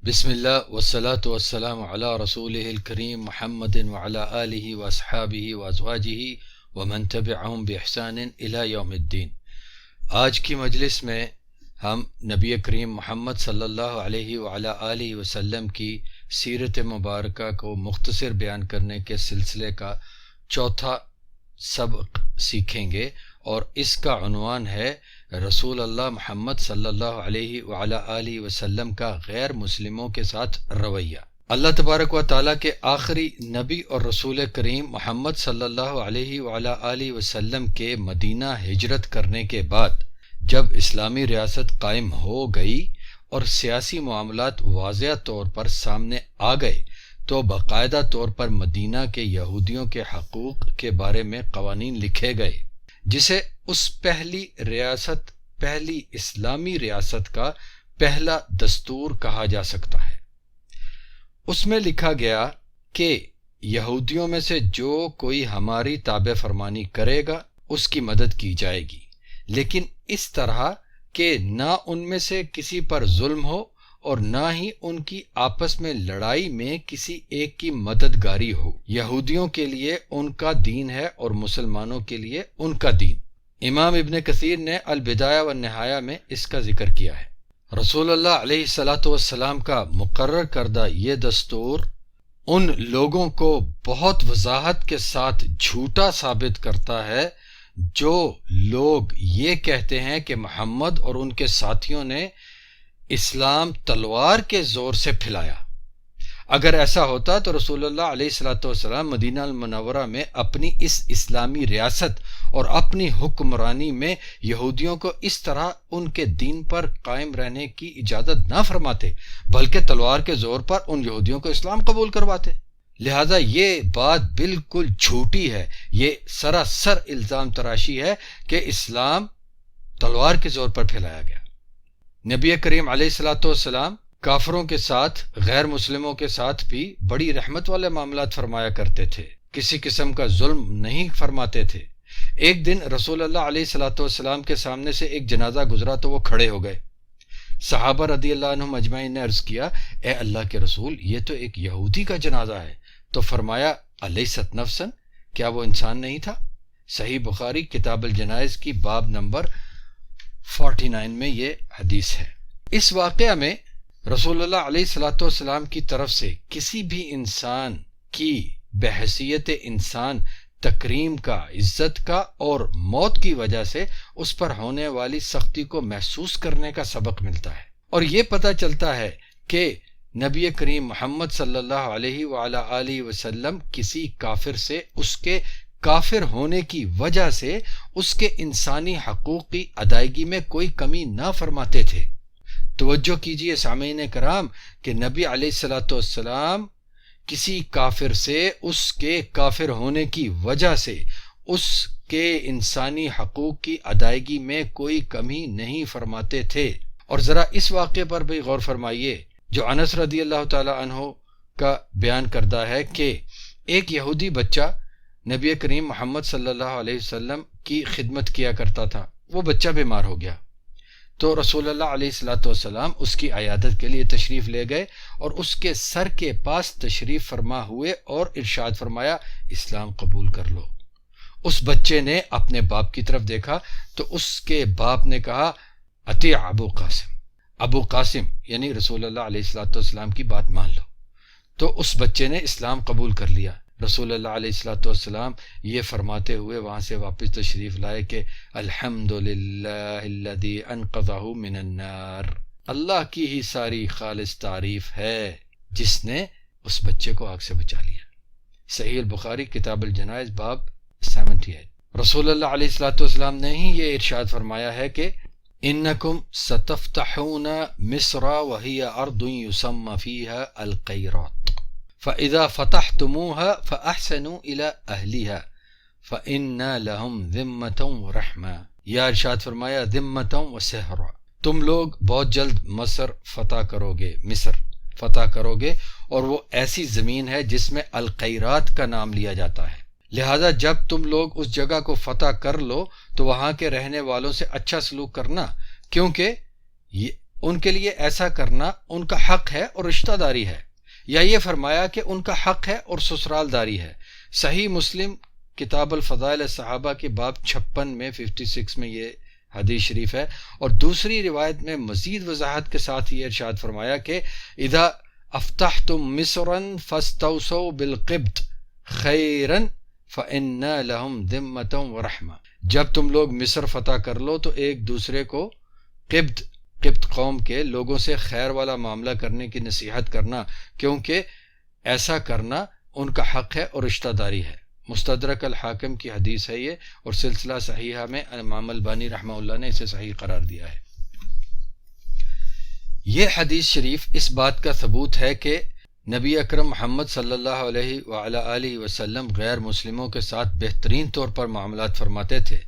بسم اللہ والصلاة والسلام علی رسول الکریم محمد وعلی آلہ واصحابہ وازواجہ ومن تبعہم بإحسان الی یوم الدین۔ آج کی مجلس میں ہم نبی کریم محمد صلی اللہ علیہ وعلی آلہ وسلم کی سیرت مبارکہ کو مختصر بیان کرنے کے سلسلے کا چوتھا سبق سیکھیں گے، اور اس کا عنوان ہے رسول اللہ محمد صلی اللہ علیہ وعلی آلہ وسلم کا غیر مسلموں کے ساتھ رویہ۔ اللہ تبارک و تعالی کے آخری نبی اور رسول کریم محمد صلی اللہ علیہ وعلی آلہ وسلم کے مدینہ ہجرت کرنے کے بعد جب اسلامی ریاست قائم ہو گئی اور سیاسی معاملات واضح طور پر سامنے آ گئے، تو باقاعدہ طور پر مدینہ کے یہودیوں کے حقوق کے بارے میں قوانین لکھے گئے، جسے اس پہلی اسلامی ریاست کا پہلا دستور کہا جا سکتا ہے۔ اس میں لکھا گیا کہ یہودیوں میں سے جو کوئی ہماری تابع فرمانی کرے گا اس کی مدد کی جائے گی، لیکن اس طرح کہ نہ ان میں سے کسی پر ظلم ہو اور نہ ہی ان کی آپس میں لڑائی میں کسی ایک کی مددگاری ہو۔ یہودیوں کے لیے ان کا دین ہے اور مسلمانوں کے لیے ان کا دین۔ امام ابن کثیر نے البدایہ والنہایہ میں اس کا ذکر کیا ہے۔ رسول اللہ علیہ الصلاۃ والسلام کا مقرر کردہ یہ دستور ان لوگوں کو بہت وضاحت کے ساتھ جھوٹا ثابت کرتا ہے جو لوگ یہ کہتے ہیں کہ محمد اور ان کے ساتھیوں نے اسلام تلوار کے زور سے پھیلایا۔ اگر ایسا ہوتا تو رسول اللہ علیہ الصلاۃ والسلام مدینہ المنورہ میں اپنی اس اسلامی ریاست اور اپنی حکمرانی میں یہودیوں کو اس طرح ان کے دین پر قائم رہنے کی اجازت نہ فرماتے، بلکہ تلوار کے زور پر ان یہودیوں کو اسلام قبول کرواتے۔ لہذا یہ بات بالکل جھوٹی ہے، یہ سراسر الزام تراشی ہے کہ اسلام تلوار کے زور پر پھیلایا گیا۔ نبی کریم علیہ الصلاۃ والسلام کافروں کے ساتھ، غیر مسلموں کے ساتھ بھی بڑی رحمت والے معاملات فرمایا کرتے تھے، کسی قسم کا ظلم نہیں فرماتے تھے۔ ایک دن رسول اللہ علیہ الصلاۃ والسلام کے سامنے سے ایک جنازہ گزرا تو وہ کھڑے ہو گئے۔ صحابہ رضی اللہ عنہم اجمعین نے عرض کیا، اے اللہ کے رسول، یہ تو ایک یہودی کا جنازہ ہے۔ تو فرمایا، الیست نفسا، کیا وہ انسان نہیں تھا؟ صحیح بخاری کتاب الجنائز کی باب نمبر 49 میں یہ حدیث ہے۔ اس واقعہ میں رسول اللہ علیہ الصلاۃ والسلام کی طرف سے کسی بھی انسان کی بحیثیت انسان تکریم کا، عزت کا اور موت کی وجہ سے اس پر ہونے والی سختی کو محسوس کرنے کا سبق ملتا ہے، اور یہ پتہ چلتا ہے کہ نبی کریم محمد صلی اللہ علیہ وعلی آلہ وسلم کسی کافر سے اس کے کافر ہونے کی وجہ سے اس کے انسانی حقوق کی ادائیگی میں کوئی کمی نہ فرماتے تھے۔ توجہ کیجئے سامعین کرام کہ نبی علیہ الصلاۃ والسلام کسی کافر سے اس کے کافر ہونے کی وجہ سے اس کے انسانی حقوق کی ادائیگی میں کوئی کمی نہیں فرماتے تھے۔ اور ذرا اس واقعے پر بھی غور فرمائیے جو انس رضی اللہ تعالی عنہ کا بیان کردہ ہے کہ ایک یہودی بچہ نبی کریم محمد صلی اللہ علیہ وسلم کی خدمت کیا کرتا تھا۔ وہ بچہ بیمار ہو گیا تو رسول اللہ علیہ الصلاۃ والسلام اس کی عیادت کے لیے تشریف لے گئے اور اس کے سر کے پاس تشریف فرما ہوئے اور ارشاد فرمایا، اسلام قبول کر لو۔ اس بچے نے اپنے باپ کی طرف دیکھا تو اس کے باپ نے کہا، اطیع ابو قاسم، ابو قاسم یعنی رسول اللہ علیہ الصلاۃ والسلام کی بات مان لو۔ تو اس بچے نے اسلام قبول کر لیا۔ رسول اللہ علیہ الصلاۃ والسلام یہ فرماتے ہوئے وہاں سے واپس تشریف لائے کہ الحمدللہ الذی انقذہ من النار، اللہ کی ہی ساری خالص تعریف ہے جس نے اس بچے کو آگ سے بچا لیا۔ صحیح بخاری کتاب الجنائز باب 78۔ رسول اللہ علیہ الصلاۃ والسلام نے ہی یہ ارشاد فرمایا ہے کہ انکم ستفتحون مصر وہی ارض یسمى فیہا القیرات، فَإِذَا فَتَحْتُمُوهَا فَأَحْسَنُوا إِلَىٰ أَهْلِهَا فَإِنَّا لَهُمْ ذِمَّةٌ وَرَحْمَةٌ، یا ارشاد فرمایا ذِمَّةٌ وَسِحْرٌ، تم لوگ بہت جلد مصر فتح کرو گے اور وہ ایسی زمین ہے جس میں القیرات کا نام لیا جاتا ہے۔ لہذا جب تم لوگ اس جگہ کو فتح کر لو تو وہاں کے رہنے والوں سے اچھا سلوک کرنا، کیونکہ ان کے لیے ایسا کرنا ان کا حق ہے اور رشتہ داری ہے، یا یہ فرمایا کہ ان کا حق ہے اور سسرال داری ہے؟ صحیح مسلم کتاب الفضائل صحابہ کے باب 56 میں 56 میں یہ حدیث شریف ہے، اور دوسری روایت میں مزید وضاحت کے ساتھ یہ ارشاد فرمایا کہ اذا افتحتم مصرا فاستوصوا بالقبط خیرا فإن لهم ذمة ورحمة، جب تم لوگ مصر فتح کر لو تو ایک دوسرے کو قبط قوم کے لوگوں سے خیر والا معاملہ کرنے کی نصیحت کرنا، کیونکہ ایسا کرنا ان کا حق ہے اور رشتہ داری ہے۔ مستدرک الحاکم کی حدیث ہے یہ، اور سلسلہ صحیحہ میں امام البانی رحمہ اللہ نے اسے صحیح قرار دیا ہے۔ یہ حدیث شریف اس بات کا ثبوت ہے کہ نبی اکرم محمد صلی اللہ علیہ وعلی آلہ وسلم غیر مسلموں کے ساتھ بہترین طور پر معاملات فرماتے تھے،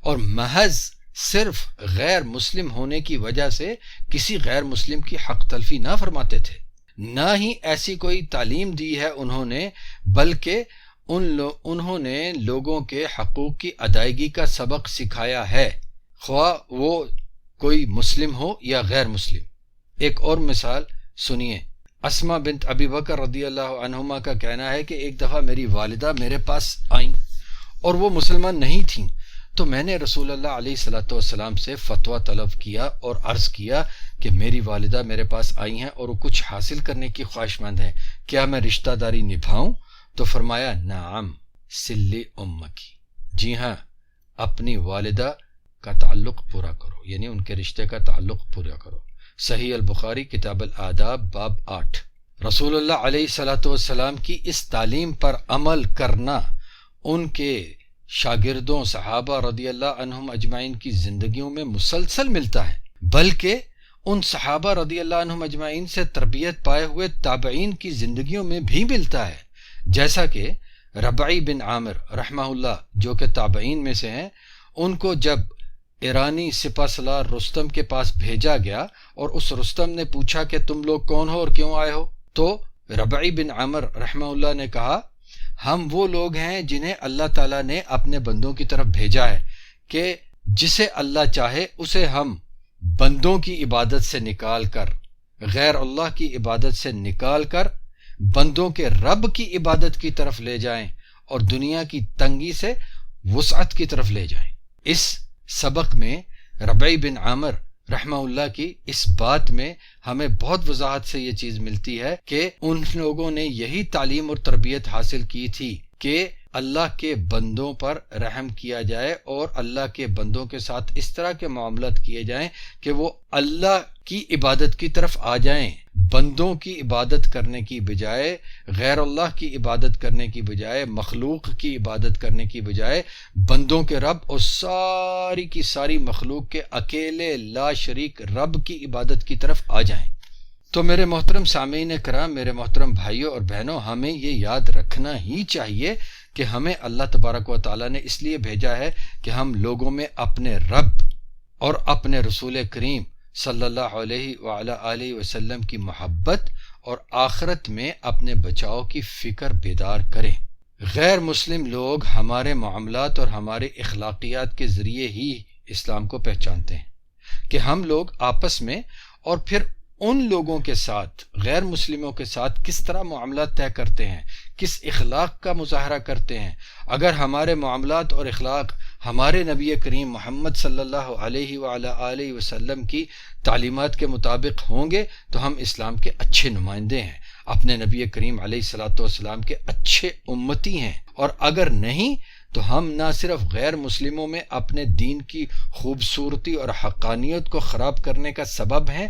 اور محض صرف غیر مسلم ہونے کی وجہ سے کسی غیر مسلم کی حق تلفی نہ فرماتے تھے، نہ ہی ایسی کوئی تعلیم دی ہے انہوں نے، بلکہ انہوں نے لوگوں کے حقوق کی ادائیگی کا سبق سکھایا ہے، خواہ وہ کوئی مسلم ہو یا غیر مسلم۔ ایک اور مثال سنیے، اسماء بنت ابی بکر رضی اللہ عنہما کا کہنا ہے کہ ایک دفعہ میری والدہ میرے پاس آئیں اور وہ مسلمان نہیں تھیں، تو میں نے رسول اللہ علیہ والسلام سے فتویٰ طلب کیا اور عرض کیا کہ میری والدہ میرے پاس آئی ہیں اور وہ کچھ حاصل کرنے کی خواہش مند ہیں، کیا میں رشتہ داری نبھاؤں؟ تو فرمایا نعم سلی امکی، جی ہاں، اپنی والدہ کا تعلق پورا کرو، یعنی ان کے رشتے کا تعلق پورا کرو۔ صحیح البخاری کتاب الآداب باب 8۔ رسول اللہ علیہ والسلام کی اس تعلیم پر عمل کرنا ان کے شاگردوں صحابہ رضی اللہ عنہم اجمعین کی زندگیوں میں مسلسل ملتا ہے، بلکہ ان صحابہ رضی اللہ عنہم اجمعین سے تربیت پائے ہوئے تابعین کی زندگیوں میں بھی ملتا ہے، جیسا کہ ربعی بن عامر رحمہ اللہ جو کہ تابعین میں سے ہیں، ان کو جب ایرانی سپہ سالار رستم کے پاس بھیجا گیا اور اس رستم نے پوچھا کہ تم لوگ کون ہو اور کیوں آئے ہو، تو ربعی بن عامر رحمہ اللہ نے کہا ہم وہ لوگ ہیں جنہیں اللہ تعالیٰ نے اپنے بندوں کی طرف بھیجا ہے کہ جسے اللہ چاہے اسے ہم بندوں کی عبادت سے نکال کر، غیر اللہ کی عبادت سے نکال کر بندوں کے رب کی عبادت کی طرف لے جائیں اور دنیا کی تنگی سے وسعت کی طرف لے جائیں۔ اس سبق میں ربعی بن عامر رحمہ اللہ کی اس بات میں ہمیں بہت وضاحت سے یہ چیز ملتی ہے کہ ان لوگوں نے یہی تعلیم اور تربیت حاصل کی تھی کہ اللہ کے بندوں پر رحم کیا جائے اور اللہ کے بندوں کے ساتھ اس طرح کے معاملات کیے جائیں کہ وہ اللہ کی عبادت کی طرف آ جائیں، بندوں کی عبادت کرنے کی بجائے، غیر اللہ کی عبادت کرنے کی بجائے، مخلوق کی عبادت کرنے کی بجائے بندوں کے رب اور ساری کی ساری مخلوق کے اکیلے لا شریک رب کی عبادت کی طرف آ جائیں۔ تو میرے محترم سامعین کرام، میرے محترم بھائیوں اور بہنوں، ہمیں یہ یاد رکھنا ہی چاہیے کہ ہمیں اللہ تبارک و تعالیٰ نے اس لیے بھیجا ہے کہ ہم لوگوں میں اپنے رب اور اپنے رسول کریم صلی اللہ علیہ وعلی آلہ وسلم کی محبت اور آخرت میں اپنے بچاؤ کی فکر بیدار کریں۔ غیر مسلم لوگ ہمارے معاملات اور ہمارے اخلاقیات کے ذریعے ہی اسلام کو پہچانتے ہیں کہ ہم لوگ آپس میں اور پھر ان لوگوں کے ساتھ، غیر مسلموں کے ساتھ کس طرح معاملات طے کرتے ہیں، کس اخلاق کا مظاہرہ کرتے ہیں۔ اگر ہمارے معاملات اور اخلاق ہمارے نبی کریم محمد صلی اللہ علیہ وعلی آلہ وسلم کی تعلیمات کے مطابق ہوں گے تو ہم اسلام کے اچھے نمائندے ہیں، اپنے نبی کریم علیہ السلام کے اچھے امتی ہیں، اور اگر نہیں تو ہم نہ صرف غیر مسلموں میں اپنے دین کی خوبصورتی اور حقانیت کو خراب کرنے کا سبب ہیں،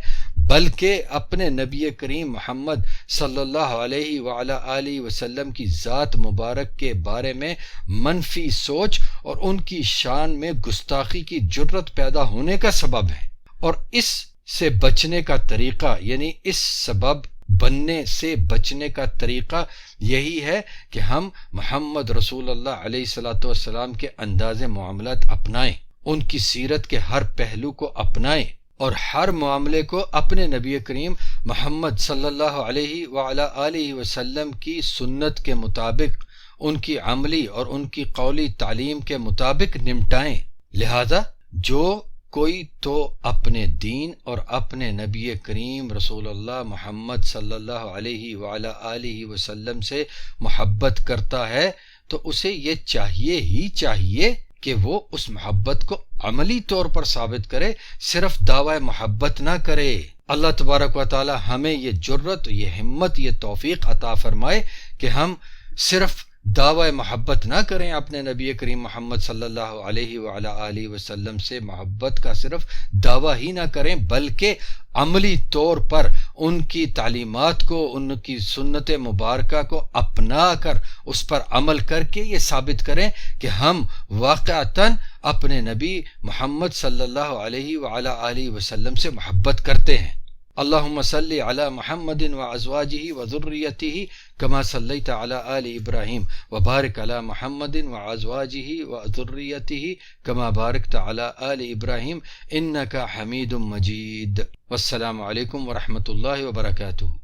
بلکہ اپنے نبی کریم محمد صلی اللہ علیہ وعلی آلہ وسلم کی ذات مبارک کے بارے میں منفی سوچ اور ان کی شان میں گستاخی کی جرت پیدا ہونے کا سبب ہیں۔ اور اس سے بچنے کا طریقہ، یعنی اس سبب بننے سے بچنے کا طریقہ یہی ہے کہ ہم محمد رسول اللہ علیہ والسلام کے انداز معاملات اپنائیں، ان کی سیرت کے ہر پہلو کو اپنائیں اور ہر معاملے کو اپنے نبی کریم محمد صلی اللہ علیہ وعلی آلہ وسلم کی سنت کے مطابق، ان کی عملی اور ان کی قولی تعلیم کے مطابق نمٹائیں۔ لہذا جو کوئی تو اپنے دین اور اپنے نبی کریم رسول اللہ محمد صلی اللہ علیہ وعلی آلہ وسلم سے محبت کرتا ہے تو اسے یہ چاہیے کہ وہ اس محبت کو عملی طور پر ثابت کرے، صرف دعوی محبت نہ کرے۔ اللہ تبارک و تعالی ہمیں یہ جرت، یہ ہمت، یہ توفیق عطا فرمائے کہ ہم صرف دعوی محبت نہ کریں، اپنے نبی کریم محمد صلی اللہ علیہ وعلی آلہ وسلم سے محبت کا صرف دعویٰ ہی نہ کریں، بلکہ عملی طور پر ان کی تعلیمات کو، ان کی سنت مبارکہ کو اپنا کر اس پر عمل کر کے یہ ثابت کریں کہ ہم واقعتاً اپنے نبی محمد صلی اللہ علیہ وعلی آلہ وسلم سے محبت کرتے ہیں۔ اللہم صلی علی محمد وازواجہ وذریتہ کما صلیت علی آل ابراہیم وبارک علی محمد وازواجہ وذریتہ کما بارکت علی آل ابراہیم انک حمید مجید۔ والسلام علیکم ورحمۃ اللہ وبرکاتہ۔